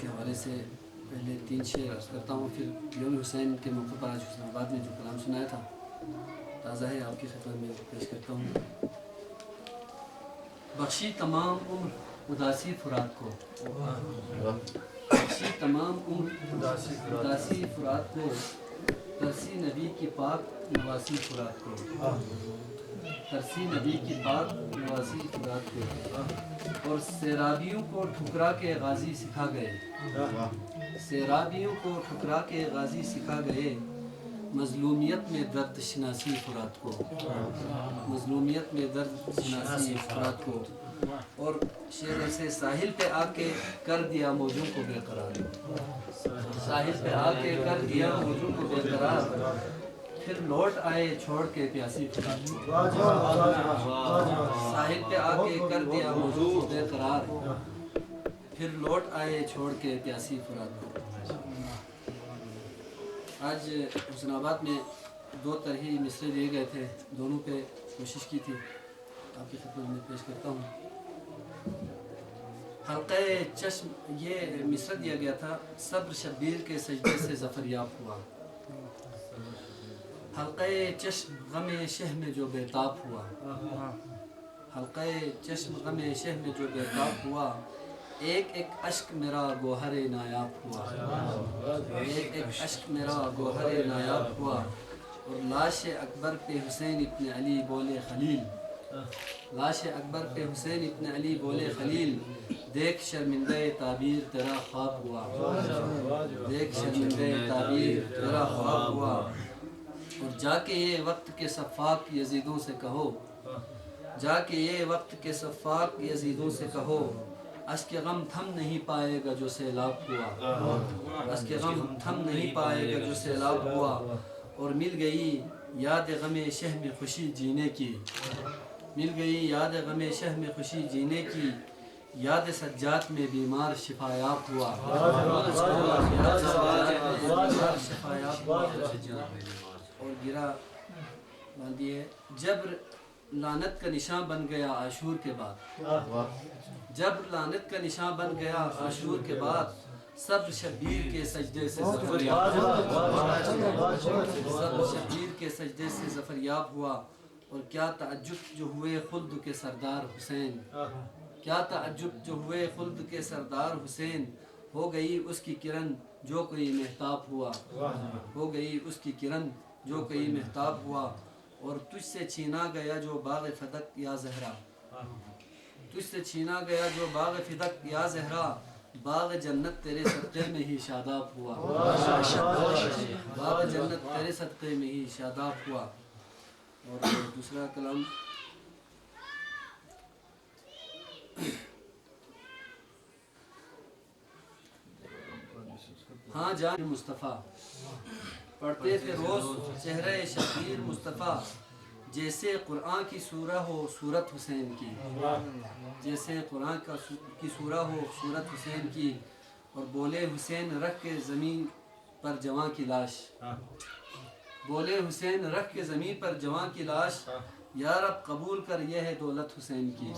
کے حوالے سے پہلے 3 شعر عرض کرتا ہوں، پھر یوم حسین کے موقع پر آج حسین آباد میں جو کلام سنایا تھا تازہ ہے، آپ کی خدمت میں پیش کرتا ہوں۔ بخشی تمام عمر اداسی فرات کو، بخشی تمام عمر اداسی فرات کو، ترسی نبی کی پاک نواسی فرات کو، ترسی نبی کی پاک نواسی فرات کو، اور سیرابیوں کو ٹھکرا کے غازی سکھا گئے، سیرابیوں کو ٹھکرا کے غازی سکھا گئے، مظلومیت میں درد شناسی فرات کو، مظلومیت میں درد شناسی فرات کو، اور شعر ایسے ساحل پہ آ کے کر دیا موجوں کو بے قرار، ساحل پہ آ کے کر دیا موجوں کو بے قرار، پھر لوٹ آئے چھوڑ کے پیاسی فرات کو، ساحل پہ آ کے کر دیا موجوں کو بے قرار، پھر لوٹ آئے چھوڑ کے پیاسی فرات کو۔ آج حسین آباد میں 2 طرحی مصرے دیے گئے تھے، دونوں پہ کوشش کی تھی، آپ کی خدمت میں پیش کرتا ہوں۔ حلقہ چشم یہ مصرع دیا گیا تھا، صبر شبیر کے سجدے سے ظفر یاب ہوا، حلقہ چشم غم شہ میں جو بیتاب ہوا، حلقہ چشم غم شہ میں جو بیتاب ہوا، ایک ایک اشک میرا گوہر نایاب ہوا، ایک ایک اشک میرا گوہر نایاب ہوا، اور لاش اکبر پہ حسین ابن علی بولے خلیل، لاش اکبر پہ حسین ابن علی بولے خلیل، دیکھ شرمندہ تعبیر تیرا خواب ہوا، دیکھ شرمندہ تعبیر تیرا خواب ہوا، اور جا کے یہ وقت کے صفاق یزیدوں سے کہو، جا کے یہ وقت کے صفاق یزیدوں سے کہو، اشک غم تھم نہیں پائے گا جو سیلاب ہوا، اشک غم تھم نہیں پائے گا جو سیلاب ہوا، اور مل گئی یاد غم شہ میں خوشی جینے کی، مل گئی یاد غم شہ میں خوشی جینے کی، یاد سجاد میں بیمار شفایاب ہوا، یاد سجاد میں بیمار شفایاب ہوا، اور گرا باندھی ہے، جبر لعنت کا نشاں بن گیا عاشور کے بعد، جب لعنت کا نشاں بن گیا عاشور کے بعد، صبر شبیر کے سجدے سے ظفر یاب ہوا، صبر شبیر کے سجدے سے ظفر یاب ہوا، اور کیا تعجب جو ہوئے خلد کے سردار حسین، کیا تعجب جو ہوئے خلد کے سردار حسین، ہو گئی اس کی کرن جو کوئی مہتاب ہوا، ہو گئی اس کی کرن جو کوئی مہتاب ہوا، اور تجھ سے چھینا گیا جو باغ فدق یا زہرا، تجھ سے چھینا گیا جو باغ فدق یا زہرا، باغ جنت تیرے صدقے میں ہی شاداب ہوا، باغ جنت تیرے صدقے میں ہی شاداب ہوا۔ اور دوسرا کلام ہاں جان مصطفیٰ، پڑھتے تھے روز چہرہ شبیر مصطفیٰ، جیسے قرآن کی سورہ ہو صورت حسین کی، جیسے قرآن کی سورہ ہو صورت حسین کی، اور بولے حسین رکھ کے زمین پر جواں کی لاش، بولے حسین رکھ کے زمین پر جواں کی لاش، یا رب قبول کر یہ ہے دولت حسین کی،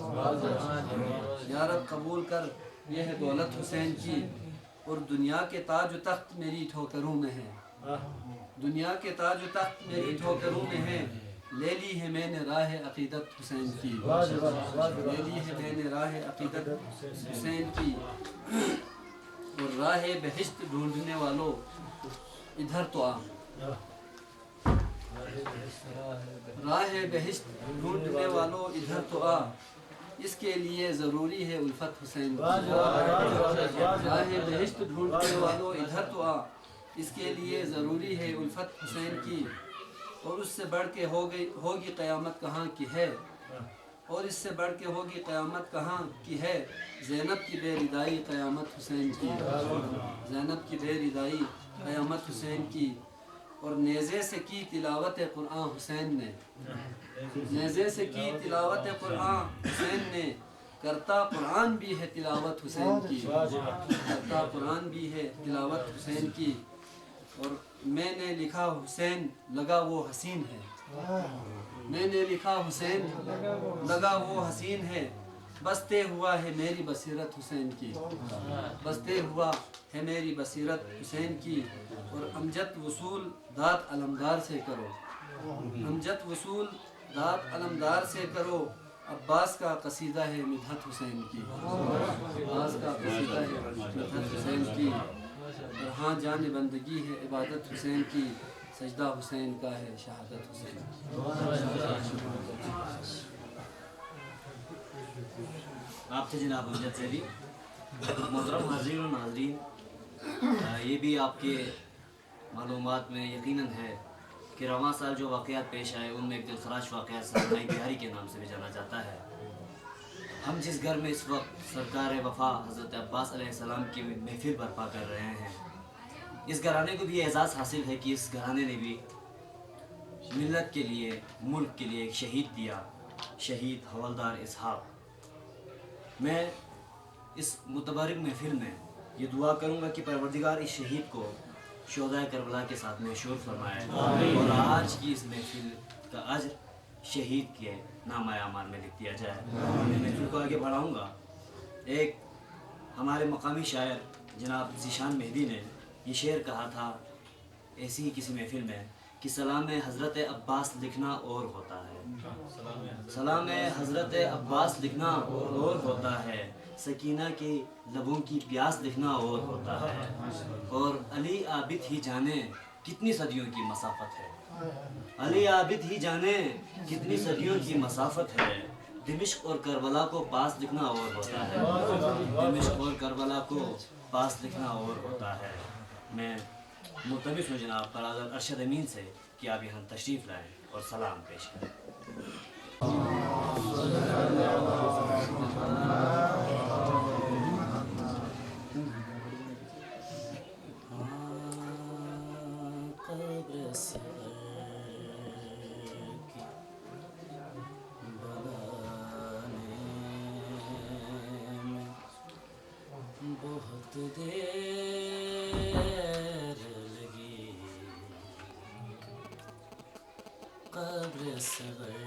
یا رب قبول کر یہ ہے دولت حسین کی، اور دنیا کے تاج و تخت میری ٹھوکروں میں ہے، دنیا کے تاج و تخت میری ٹھوکروں میں ہے، لے لی ہے میں نے راہ عقیدت حسین کی، لے لی ہے میں نے راہ عقیدت حسین کی، اور راہ بہشت ڈھونڈنے والوں ادھر تو آ، راہ بہشت ڈھونڈنے والوں ادھر تو آ، اس کے لیے ضروری ہے الفت حسین کی، راہ بہشت ڈھونڈنے والوں ادھر تو آ، اس کے لیے ضروری ہے الفت حسین کی، اور اس سے بڑھ کے ہوگی قیامت کہاں کی ہے، اور اس سے بڑھ کے ہوگی قیامت کہاں کی ہے، زینب کی بے ردائی قیامت حسین کی، زینب کی بے ردائی قیامت حسین کی، اور نیزے سے کی تلاوت قرآن حسین نے، نیزے سے کی تلاوت قرآن حسین نے، کرتا قرآن بھی ہے تلاوت حسین کی، کرتا قرآن بھی ہے تلاوت حسین کی، اور میں نے لکھا حسین لگا وہ حسین ہے، میں نے لکھا حسین لگا وہ حسین ہے، بستے ہوا ہے میری بصیرت حسین کی، بستے ہوا ہے میری بصیرت حسین کی، اور امجد وصول داد علمدار سے کرو، امجد وصول داد علمدار سے کرو، عباس کا قصیدہ ہے مدحت حسین کی، عباس کا قصیدہ ہے مدحت حسین کی، اور ہاں جان بندگی ہے عبادت حسین کی، سجدہ حسین کا ہے شہادت حسین کی۔ آپ تھے جناب امجد زیدی۔ محترم حاضرین و ناظرین، یہ بھی آپ کے معلومات میں یقیناً ہے کہ رواں سال جو واقعات پیش آئے ان میں ایک دلخراش واقعہ سرمائی بہاری کے نام سے بھی جانا جاتا ہے۔ ہم جس گھر میں اس وقت سرکار وفا حضرت عباس علیہ السلام کی محفل برپا کر رہے ہیں، اس گھرانے کو بھی یہ اعزاز حاصل ہے کہ اس گھرانے نے بھی ملت کے لیے، ملک کے لیے ایک شہید دیا، شہید حوالدار اسحاق۔ میں اس متبارک محفل میں یہ دعا کروں گا کہ پروردگار اس شہید کو شہدائے کربلا کے ساتھ محشور فرمائے، اور آج کی اس محفل کا اجر شہید کے نامہ اعمال میں لکھ دیا جائے۔ میں محفل کو آگے بڑھاؤں گا۔ ایک ہمارے مقامی شاعر جناب ذیشان مہدی نے یہ شعر کہا تھا ایسی ہی کسی محفل میں کہ سلام حضرت عباس لکھنا اور ہوتا ہے، سلام حضرت عباس لکھنا اور ہوتا ہے، سکینہ کی لبوں کی پیاس لکھنا اور ہوتا ہے، اور علی عابد ہی جانے کتنی صدیوں کی مسافت ہے، علی عابد ہی جانے کتنی صدیوں کی مسافت ہے، دمشق اور کربلا کو پاس لکھنا اور ہوتا ہے، دمشق اور کربلا کو پاس لکھنا اور ہوتا ہے۔ میں ملتمس ہوں جناب برادر ارشد امین سے کہ آپ یہاں تشریف لائیں اور سلام پیش کریں۔ بہت دیر لگی قبر صغر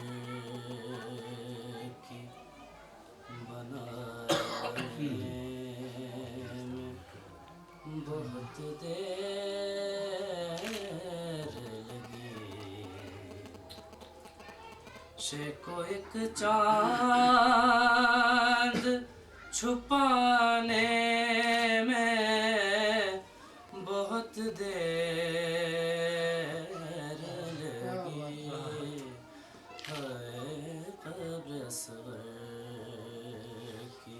کی بنانے میں، بہت دیر لگی کو ایک چاند چھپانے میں، بہت دیر لگی ہے قبر اصغر کی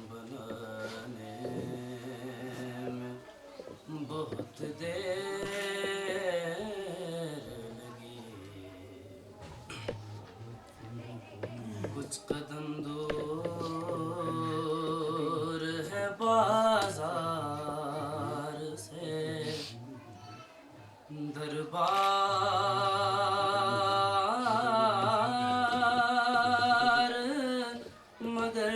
بنانے میں، بہت دیر لگی، کچھ قدم دور ہے بازار سے دربار، مگر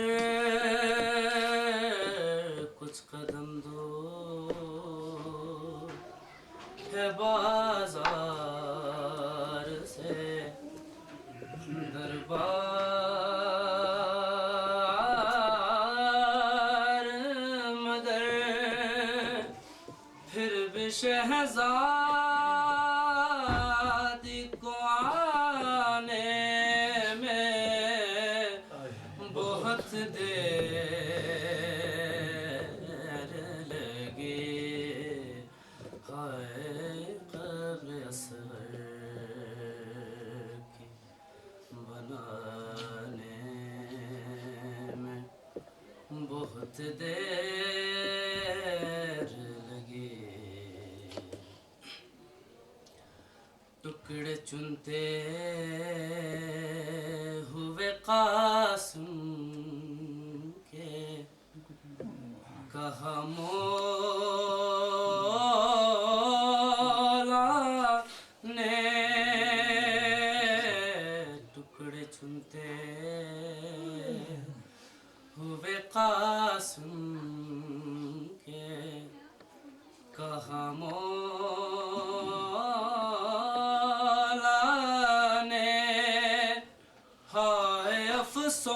کچھ قدم دور ہے بازار سے دربار، مگر پھر بھی شہزادی کو آنے میں، بہت دیر لگی، ہائے قبر اصغر کی بنانے میں، بہت دیر لگی، ٹکڑے چنتے ہوئے قاسم کے، کہا مولا نے، ٹکڑے چنتے ہوئے قاسم کے، کہا مولا نے، ہائے افسوس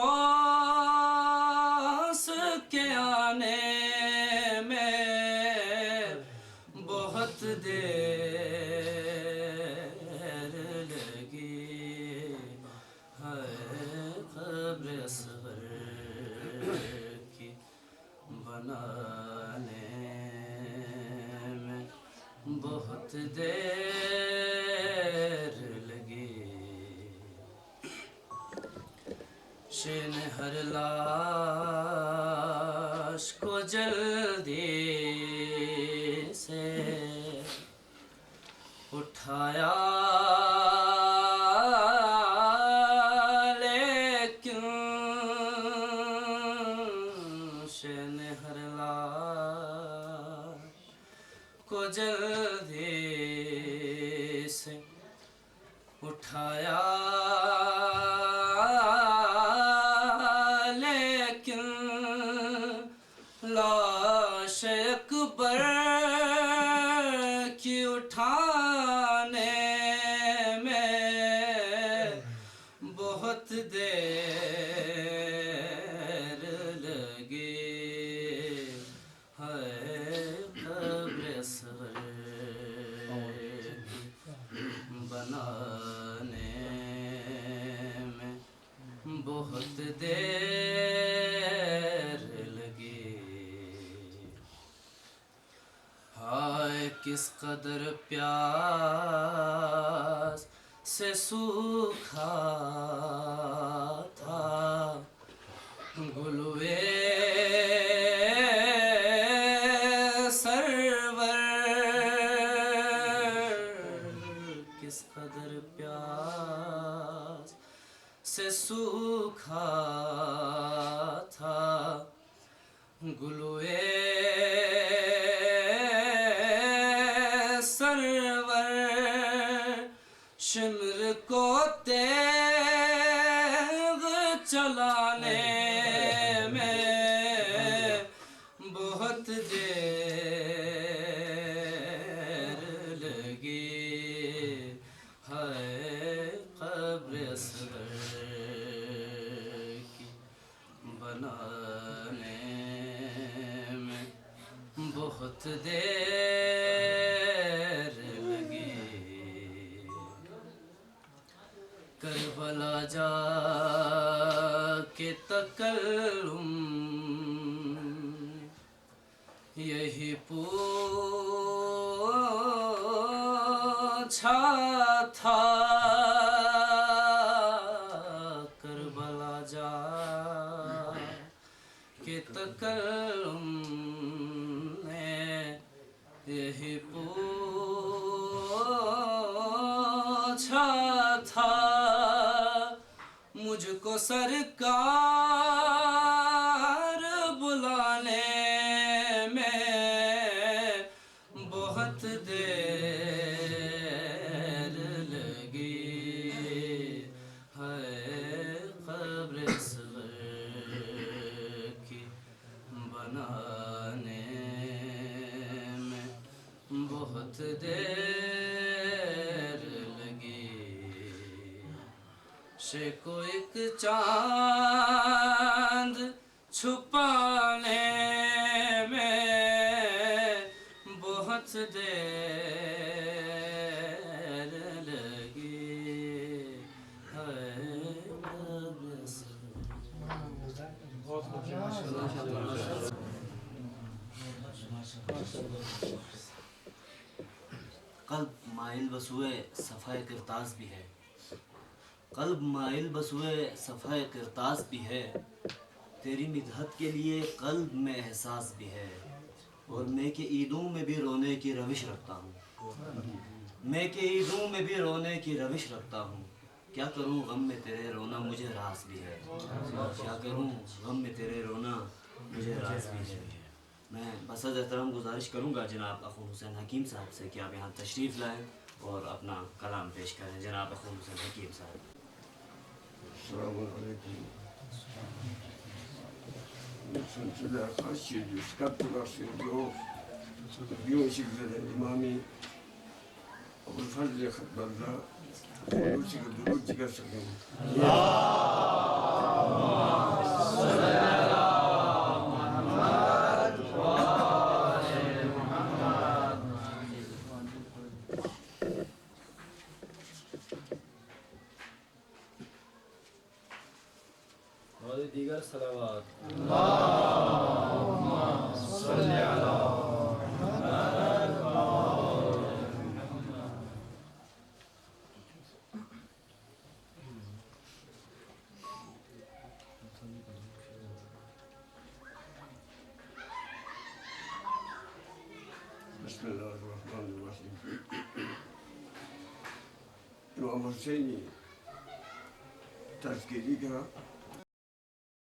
کے آنے میں، بہت دیر لگی شین ہر لاش کو جلدی سے اٹھایا لیکن شین ہر لاش کو جلدی سے اٹھایا لیکن لاش اکبر کی اٹھانے میں بہت دیر لگی ہے قبر اصغر بنانے میں بہت دیر لگی ہائے کس قدر پیاس سے سوکھا تھا گلوے سرور کس قدر پیاس سے سوکھا تھا گلوے سرور شمر کو تیغ چلانے میں بہت دیر لگی ہے قبر اصغر کی بنانے میں بہت دیر لگی کربلا جا کے تکلم یہی پوچھا تھا کربلا جا کے تکلم نے یہی پوچھا تھا مجھ کو سرکار بلانے میں بہت دیر لگی ہے قبر اصغر کی بنانے میں بہت دیر لگی سے کو ایک چاند چھپانے میں بہت دیر لگی ہے قلب مائل بسوئے صفحہ کرتاس بھی ہے قلب مائل بسوئے صفحہ کرتاس بھی ہے تیری مدحت کے لیے قلب میں احساس بھی ہے اور میں کہ عیدوں میں بھی رونے کی روش رکھتا ہوں میں کہ عیدوں میں بھی رونے کی روش رکھتا ہوں کیا کروں غم میں تیرے رونا مجھے راز بھی ہے کیا کروں غم میں تیرے رونا مجھے راز بھی ہے میں بسد احترام گزارش کروں گا جناب اخو حسین حکیم صاحب سے کہ آپ یہاں تشریف لائیں اور اپنا کلام پیش کریں جناب اخو حسین حکیم صاحب السلام علیکم سلسلہ خاصی جو scatto abbiamo شکل امامی ابو الفضل ختم اللہ ولوسی کا درود ذکر سکیں اور دیگر صلوات اللہم صلی علی بسم اللہ الرحمن الرحیم. امام حسینی تذکیری کا